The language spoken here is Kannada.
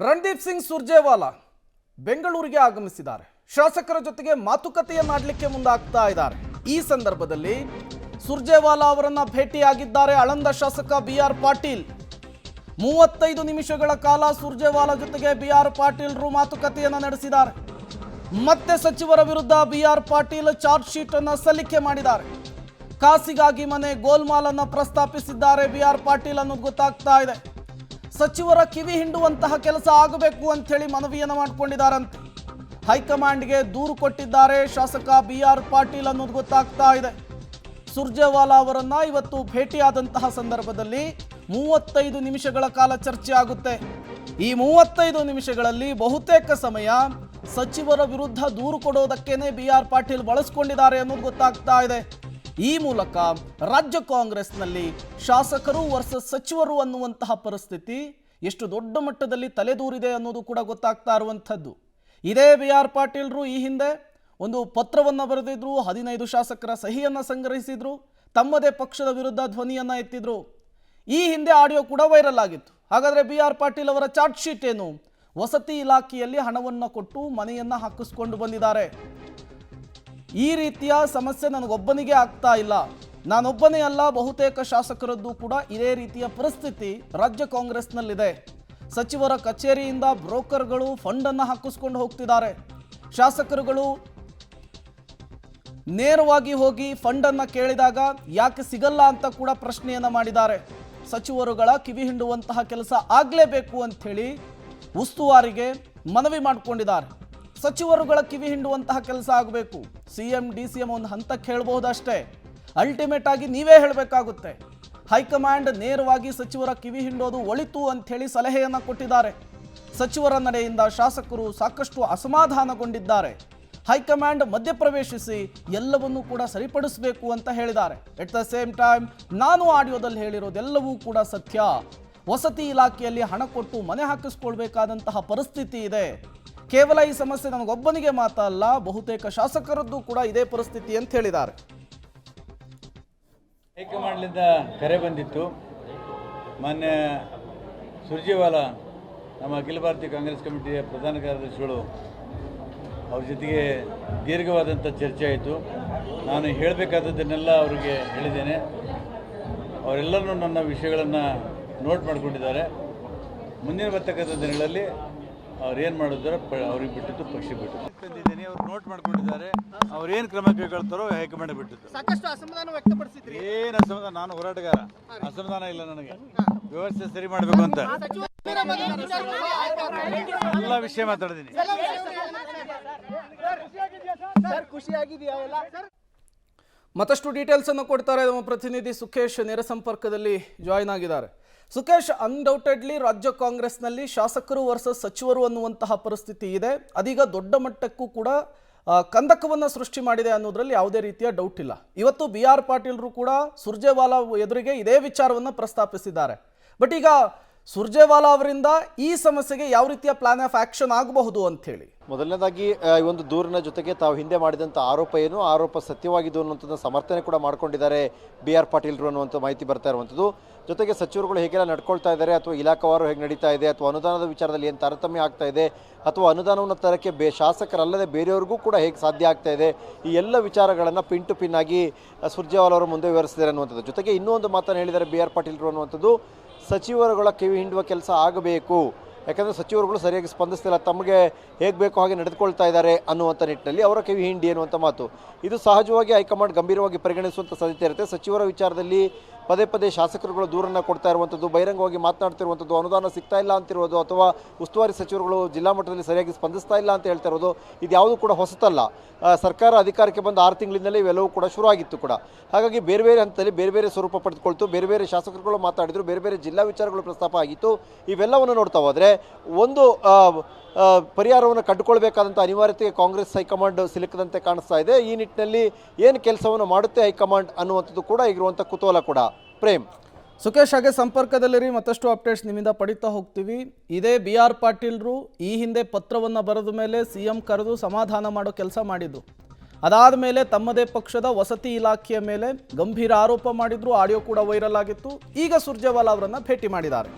ರಣದೀಪ್ ಸಿಂಗ್ ಸುರ್ಜೇವಾಲಾ ಬೆಂಗಳೂರಿಗೆ ಆಗಮಿಸಿದ್ದಾರೆ. ಶಾಸಕರ ಜೊತೆಗೆ ಮಾತುಕತೆಯನ್ನಾಡಲಿಕ್ಕೆ ಮುಂದಾಗ್ತಾ ಇದ್ದಾರೆ. ಈ ಸಂದರ್ಭದಲ್ಲಿ ಸುರ್ಜೇವಾಲಾ ಅವರನ್ನ ಭೇಟಿಯಾಗಿದ್ದಾರೆ ಆಳಂದ ಶಾಸಕ ಬಿಆರ್ ಪಾಟೀಲ್. 35 ನಿಮಿಷಗಳ ಕಾಲ ಸುರ್ಜೇವಾಲಾ ಜೊತೆಗೆ ಬಿಆರ್ ಪಾಟೀಲ್ರು ಮಾತುಕತೆಯನ್ನು ನಡೆಸಿದ್ದಾರೆ. ಮತ್ತೆ ಸಚಿವರ ವಿರುದ್ಧ ಬಿಆರ್ ಪಾಟೀಲ್ ಚಾರ್ಜ್ ಶೀಟ್ ಅನ್ನು ಸಲ್ಲಿಕೆ ಮಾಡಿದ್ದಾರೆ. ಕಾಸಿಗಾಗಿ ಮನೆ ಗೋಲ್ಮಾಲ್ ಅನ್ನು ಪ್ರಸ್ತಾಪಿಸಿದ್ದಾರೆ ಬಿಆರ್ ಪಾಟೀಲ್ ಅನ್ನೋದು ಗೊತ್ತಾಗ್ತಾ ಇದೆ. ಸಚಿವರ ಕಿವಿ ಹಿಂಡುವಂತಹ ಕೆಲಸ ಆಗಬೇಕು ಅಂತ ಹೇಳಿ ಮನವಿಯನ್ನು ಮಾಡಿಕೊಂಡಿದ್ದಾರಂತೆ. ಹೈಕಮಾಂಡ್ಗೆ ದೂರು ಕೊಟ್ಟಿದ್ದಾರೆ ಶಾಸಕ ಬಿಆರ್ ಪಾಟೀಲ್ ಅನ್ನೋದು ಗೊತ್ತಾಗ್ತಾ ಇದೆ. ಸುರ್ಜೇವಾಲಾ ಅವರನ್ನ ಇವತ್ತು ಭೇಟಿಯಾದಂತಹ ಸಂದರ್ಭದಲ್ಲಿ 35 ನಿಮಿಷಗಳ ಕಾಲ ಚರ್ಚೆ ಆಗುತ್ತೆ. ಈ 35 ನಿಮಿಷಗಳಲ್ಲಿ ಬಹುತೇಕ ಸಮಯ ಸಚಿವರ ವಿರುದ್ಧ ದೂರು ಕೊಡೋದಕ್ಕೇನೆ ಬಿಆರ್ ಪಾಟೀಲ್ ಬಳಸಿಕೊಂಡಿದ್ದಾರೆ ಅನ್ನೋದು ಗೊತ್ತಾಗ್ತಾ ಇದೆ. ಈ ಮೂಲಕ ರಾಜ್ಯ ಕಾಂಗ್ರೆಸ್ನಲ್ಲಿ ಶಾಸಕರು ವರ್ಸಸ್ ಸಚಿವರು ಅನ್ನುವಂತಹ ಪರಿಸ್ಥಿತಿ ಎಷ್ಟು ದೊಡ್ಡ ಮಟ್ಟದಲ್ಲಿ ತಲೆದೂರಿದೆ ಅನ್ನೋದು ಕೂಡ ಗೊತ್ತಾಗ್ತಾ ಇರುವಂಥದ್ದು. ಇದೇ ಬಿಆರ್ ಪಾಟೀಲ್ರು ಈ ಹಿಂದೆ ಒಂದು ಪತ್ರವನ್ನು ಬರೆದಿದ್ರು, 15 ಶಾಸಕರ ಸಹಿಯನ್ನು ಸಂಗ್ರಹಿಸಿದ್ರು, ತಮ್ಮದೇ ಪಕ್ಷದ ವಿರುದ್ಧ ಧ್ವನಿಯನ್ನು ಎತ್ತಿದ್ರು. ಈ ಹಿಂದೆ ಆಡಿಯೋ ಕೂಡ ವೈರಲ್ ಆಗಿತ್ತು. ಹಾಗಾದರೆ ಬಿಆರ್ ಪಾಟೀಲ್ ಅವರ ಚಾರ್ಜ್ ಶೀಟ್ ಏನು? ವಸತಿ ಇಲಾಖೆಯಲ್ಲಿ ಹಣವನ್ನು ಕೊಟ್ಟು ಮನೆಯನ್ನು ಹಾಕಿಸ್ಕೊಂಡು ಬಂದಿದ್ದಾರೆ. ಈ ರೀತಿಯ ಸಮಸ್ಯೆ ನನಗೊಬ್ಬನಿಗೆ ಆಗ್ತಾ ಇಲ್ಲ, ನಾನೊಬ್ಬನೇ ಅಲ್ಲ, ಬಹುತೇಕ ಶಾಸಕರದ್ದು ಕೂಡ ಇದೇ ರೀತಿಯ ಪರಿಸ್ಥಿತಿ ರಾಜ್ಯ ಕಾಂಗ್ರೆಸ್ನಲ್ಲಿದೆ. ಸಚಿವರ ಕಚೇರಿಯಿಂದ ಬ್ರೋಕರ್ಗಳು ಫಂಡನ್ನು ಹಾಕಿಸ್ಕೊಂಡು ಹೋಗ್ತಿದ್ದಾರೆ. ಶಾಸಕರುಗಳು ನೇರವಾಗಿ ಹೋಗಿ ಫಂಡನ್ನು ಕೇಳಿದಾಗ ಯಾಕೆ ಸಿಗಲ್ಲ ಅಂತ ಕೂಡ ಪ್ರಶ್ನೆಯನ್ನು ಮಾಡಿದ್ದಾರೆ. ಸಚಿವರುಗಳ ಕಿವಿ ಹಿಂಡುವಂತಹ ಕೆಲಸ ಆಗಲೇಬೇಕು ಅಂಥೇಳಿ ಉಸ್ತುವಾರಿಗೆ ಮನವಿ ಮಾಡಿಕೊಂಡಿದ್ದಾರೆ. ಸಚಿವರುಗಳ ಕಿವಿ ಹಿಂಡುವಂತಹ ಕೆಲಸ ಆಗಬೇಕು. ಸಿಎಂ ಡಿಸಿಎಂ ಒಂದು ಹಂತಕ್ಕೆ ಹೇಳ್ಬಹುದಷ್ಟೇ, ಅಲ್ಟಿಮೇಟ್ ಆಗಿ ನೀವೇ ಹೇಳಬೇಕಾಗುತ್ತೆ. ಹೈಕಮಾಂಡ್ ನೇರವಾಗಿ ಸಚಿವರ ಕಿವಿ ಹಿಂಡೋದು ಒಳಿತು ಅಂಥೇಳಿ ಸಲಹೆಯನ್ನು ಕೊಟ್ಟಿದ್ದಾರೆ. ಸಚಿವರ ನಡೆಯಿಂದ ಶಾಸಕರು ಸಾಕಷ್ಟು ಅಸಮಾಧಾನಗೊಂಡಿದ್ದಾರೆ. ಹೈಕಮಾಂಡ್ ಮಧ್ಯಪ್ರವೇಶಿಸಿ ಎಲ್ಲವನ್ನೂ ಕೂಡ ಸರಿಪಡಿಸಬೇಕು ಅಂತ ಹೇಳಿದ್ದಾರೆ. ಎಟ್ ದ ಸೇಮ್ ಟೈಮ್ ನಾನು ಆಡಿಯೋದಲ್ಲಿ ಹೇಳಿರೋದೆಲ್ಲವೂ ಕೂಡ ಸತ್ಯ. ವಸತಿ ಇಲಾಖೆಯಲ್ಲಿ ಹಣ ಕೊಟ್ಟು ಮನೆ ಹಾಕಿಸ್ಕೊಳ್ಬೇಕಾದಂತಹ ಪರಿಸ್ಥಿತಿ ಇದೆ. ಕೇವಲ ಈ ಸಮಸ್ಯೆ ನನಗೊಬ್ಬನಿಗೆ ಮಾತ್ರ ಅಲ್ಲ, ಬಹುತೇಕ ಶಾಸಕರದ್ದು ಕೂಡ ಇದೇ ಪರಿಸ್ಥಿತಿ ಅಂತ ಹೇಳಿದ್ದಾರೆ. ಹೈಕಮಾಂಡ್ಲಿಂದ ಕರೆ ಬಂದಿತ್ತು. ಮಾನ್ಯ ಸುರ್ಜೇವಾಲಾ ನಮ್ಮ ಅಖಿಲ ಭಾರತೀಯ ಕಾಂಗ್ರೆಸ್ ಕಮಿಟಿಯ ಪ್ರಧಾನ ಕಾರ್ಯದರ್ಶಿಗಳು ಅವ್ರ ಜೊತೆಗೆ ದೀರ್ಘವಾದಂಥ ಚರ್ಚೆ ಆಯಿತು. ನಾನು ಹೇಳಬೇಕಾದದ್ದನ್ನೆಲ್ಲ ಅವರಿಗೆ ಹೇಳಿದ್ದೇನೆ. ಅವರೆಲ್ಲರೂ ನನ್ನ ವಿಷಯಗಳನ್ನು ನೋಟ್ ಮಾಡಿಕೊಂಡಿದ್ದಾರೆ. ಮುಂದಿನ ಬರ್ತಕ್ಕಂಥ ದಿನಗಳಲ್ಲಿ ಅವ್ರೇನು ಮಾಡಿದಾರೆ ಅವ್ರಿಗೆ ಬಿಟ್ಟಿದ್ದು ಪಕ್ಷ ಬಿಟ್ಟು ತಂದಿದ್ದೀನಿ. ಅವ್ರು ನೋಟ್ ಮಾಡ್ಕೊಂಡಿದ್ದಾರೆ. ಅವ್ರೇನು ಕ್ರಮ ಕೈಗೊಳ್ತಾರೋ ಹೈಕಮಾಂಡ್ ಬಿಟ್ಟಿದ್ದು. ಸಾಕಷ್ಟು ಅಸಮಾಧಾನ ವ್ಯಕ್ತಪಡಿಸಿದ್ರಿ. ಏನು ಅಸಮಾಧಾನ? ನಾನು ಹೋರಾಟಗಾರ, ಅಸಮಾಧಾನ ಇಲ್ಲ ನನಗೆ. ವ್ಯವಸ್ಥೆ ಸರಿ ಮಾಡಬೇಕು ಅಂತ ಎಲ್ಲ ವಿಷಯ ಮಾತಾಡಿದ್ದೀನಿ. ಮತ್ತಷ್ಟು ಡೀಟೇಲ್ಸ್ ಅನ್ನು ಕೊಡ್ತಾರೆ ನಮ್ಮ ಪ್ರತಿನಿಧಿ ಸುಖೇಶ್, ನೇರ ಸಂಪರ್ಕದಲ್ಲಿ ಜಾಯಿನ್ ಆಗಿದ್ದಾರೆ. ಸುಖೇಶ್, ಅನ್ಡೌಟೆಡ್ಲಿ ರಾಜ್ಯ ಕಾಂಗ್ರೆಸ್ನಲ್ಲಿ ಶಾಸಕರು ವರ್ಸಸ್ ಸಚಿವರು ಅನ್ನುವಂತಹ ಪರಿಸ್ಥಿತಿ ಇದೆ. ಅದೀಗ ದೊಡ್ಡ ಮಟ್ಟಕ್ಕೂ ಕೂಡ ಕಂದಕವನ್ನು ಸೃಷ್ಟಿ ಮಾಡಿದೆ ಅನ್ನೋದ್ರಲ್ಲಿ ಯಾವುದೇ ರೀತಿಯ ಡೌಟ್ ಇಲ್ಲ. ಇವತ್ತು ಬಿಆರ್ ಪಾಟೀಲ್ರು ಕೂಡ ಸುರ್ಜೇವಾಲಾ ಎದುರಿಗೆ ಇದೇ ವಿಚಾರವನ್ನು ಪ್ರಸ್ತಾಪಿಸಿದ್ದಾರೆ. ಬಟ್ ಈಗ ಸುರ್ಜೇವಾಲಾ ಅವರಿಂದ ಈ ಸಮಸ್ಯೆಗೆ ಯಾವ ರೀತಿಯ ಪ್ಲಾನ್ ಆಫ್ ಆಕ್ಷನ್ ಆಗಬಹುದು ಅಂತ ಹೇಳಿ? ಮೊದಲನೇದಾಗಿ ಈ ಒಂದು ದೂರಿನ ಜೊತೆಗೆ ತಾವು ಹಿಂದೆ ಮಾಡಿದಂಥ ಆರೋಪ ಏನು, ಆರೋಪ ಸತ್ಯವಾಗಿದ್ದು ಅನ್ನುವಂಥದ್ದು ಸಮರ್ಥನೆ ಕೂಡ ಮಾಡ್ಕೊಂಡಿದ್ದಾರೆ ಬಿಆರ್ ಪಾಟೀಲ್ರು ಅನ್ನುವಂಥ ಮಾಹಿತಿ ಬರ್ತಾ ಇರುವಂಥದ್ದು. ಜೊತೆಗೆ ಸಚಿವರುಗಳು ಹೇಗೆಲ್ಲ ನಡ್ಕೊಳ್ತಾ ಇದ್ದಾರೆ, ಅಥವಾ ಇಲಾಖಾವಾರು ಹೇಗೆ ನಡೀತಾ ಇದೆ, ಅಥವಾ ಅನುದಾನದ ವಿಚಾರದಲ್ಲಿ ಏನು ತಾರತಮ್ಯ ಆಗ್ತಾ ಇದೆ, ಅಥವಾ ಅನುದಾನವನ್ನು ತರಕ್ಕೆ ಶಾಸಕರಲ್ಲದೆ ಬೇರೆಯವ್ರಿಗೂ ಕೂಡ ಹೇಗೆ ಸಾಧ್ಯ ಆಗ್ತಾ ಇದೆ, ಈ ಎಲ್ಲ ವಿಚಾರಗಳನ್ನು ಪಿನ್ ಟು ಪಿನ್ ಆಗಿ ಸುರ್ಜೇವಾಲಾ ಅವರು ಮುಂದೆ ವಿವರಿಸಿದ್ದಾರೆ ಅನ್ನುವಂಥದ್ದು. ಜೊತೆಗೆ ಇನ್ನೂ ಒಂದು ಮಾತನ್ನು ಹೇಳಿದ್ದಾರೆ ಬಿಆರ್ ಪಾಟೀಲ್ರು ಅನ್ನುವಂಥದ್ದು, ಸಚಿವರುಗಳ ಕಿವಿ ಹಿಂಡುವ ಕೆಲಸ ಆಗಬೇಕು. ಯಾಕಂದರೆ ಸಚಿವರುಗಳು ಸರಿಯಾಗಿ ಸ್ಪಂದಿಸ್ತಿಲ್ಲ, ತಮಗೆ ಹೇಗೆ ಬೇಕೋ ಹಾಗೆ ನಡೆದುಕೊಳ್ತಾ ಇದ್ದಾರೆ ಅನ್ನುವಂಥ ನಿಟ್ಟಿನಲ್ಲಿ ಅವರ ಕಿವಿ ಹಿಂಡಿ ಅನ್ನುವಂಥ ಮಾತು. ಇದು ಸಹಜವಾಗಿ ಹೈಕಮಾಂಡ್ ಗಂಭೀರವಾಗಿ ಪರಿಗಣಿಸುವಂಥ ಸಾಧ್ಯತೆ ಇರುತ್ತೆ. ಸಚಿವರ ವಿಚಾರದಲ್ಲಿ ಪದೇ ಪದೇ ಶಾಸಕರುಗಳು ದೂರನ್ನು ಕೊಡ್ತಾ ಇರುವಂಥದ್ದು, ಬಹಿರಂಗವಾಗಿ ಮಾತನಾಡ್ತಿರುವಂಥದ್ದು, ಅನುದಾನ ಸಿಗ್ತಾ ಇಲ್ಲ ಅಂತಿರೋದು, ಅಥವಾ ಉಸ್ತುವಾರಿ ಸಚಿವರುಗಳು ಜಿಲ್ಲಾ ಮಟ್ಟದಲ್ಲಿ ಸರಿಯಾಗಿ ಸ್ಪಂದಿಸ್ತಾ ಇಲ್ಲ ಅಂತ ಹೇಳ್ತಾ ಇರೋದು, ಇದು ಯಾವುದೂ ಕೂಡ ಹೊಸತಲ್ಲ. ಸರ್ಕಾರ ಅಧಿಕಾರಕ್ಕೆ ಬಂದ 6 ತಿಂಗಳಿಂದಲೇ ಇವೆಲ್ಲವೂ ಕೂಡ ಶುರುವಾಗಿತ್ತು ಕೂಡ. ಹಾಗಾಗಿ ಬೇರೆ ಬೇರೆ ಹಂತದಲ್ಲಿ ಬೇರೆ ಬೇರೆ ಸ್ವರೂಪ ಪಡೆದುಕೊಳ್ತು, ಬೇರೆ ಬೇರೆ ಶಾಸಕರುಗಳು ಮಾತಾಡಿದ್ರು, ಬೇರೆ ಬೇರೆ ಜಿಲ್ಲಾ ವಿಚಾರಗಳು ಪ್ರಸ್ತಾಪ ಆಗಿತ್ತು. ಇವೆಲ್ಲವನ್ನು ನೋಡ್ತಾ ಹೋದರೆ ಒಂದು ಪರಿಹಾರವನ್ನು ಕಂಡುಕೊಳ್ಬೇಕಾದಂಥ ಅನಿವಾರ್ಯತೆಗೆ ಕಾಂಗ್ರೆಸ್ ಹೈಕಮಾಂಡ್ ಸಿಲುಕದಂತೆ ಕಾಣಿಸ್ತಾ ಇದೆ. ಈ ನಿಟ್ಟಿನಲ್ಲಿ ಏನು ಕೆಲಸವನ್ನು ಮಾಡುತ್ತೆ ಹೈಕಮಾಂಡ್ ಅನ್ನುವಂಥದ್ದು ಕೂಡ ಈಗಿರುವಂಥ ಕುತೂಹಲ ಕೂಡ. ಪ್ರೇಮ್, ಸುಖೇಶ್, ಹಾಗೆ ಸಂಪರ್ಕದಲ್ಲಿರಿ, ಮತ್ತಷ್ಟು ಅಪ್ಡೇಟ್ಸ್ ನಿಮ್ಮಿಂದ ಪಡಿತಾ ಹೋಗ್ತೀವಿ. ಇದೇ ಬಿಆರ್ ಪಾಟೀಲ್ರು ಈ ಹಿಂದೆ ಪತ್ರವನ್ನು ಬರೆದ ಮೇಲೆ ಸಿಎಂ ಕರೆದು ಸಮಾಧಾನ ಮಾಡೋ ಕೆಲಸ ಮಾಡಿದ್ದು. ಅದಾದ ಮೇಲೆ ತಮ್ಮದೇ ಪಕ್ಷದ ವಸತಿ ಇಲಾಖೆಯ ಮೇಲೆ ಗಂಭೀರ ಆರೋಪ ಮಾಡಿದ್ರು. ಆಡಿಯೋ ಕೂಡ ವೈರಲ್ ಆಗಿತ್ತು. ಈಗ ಸುರ್ಜೇವಾಲಾ ಅವರನ್ನು ಭೇಟಿ ಮಾಡಿದ್ದಾರೆ.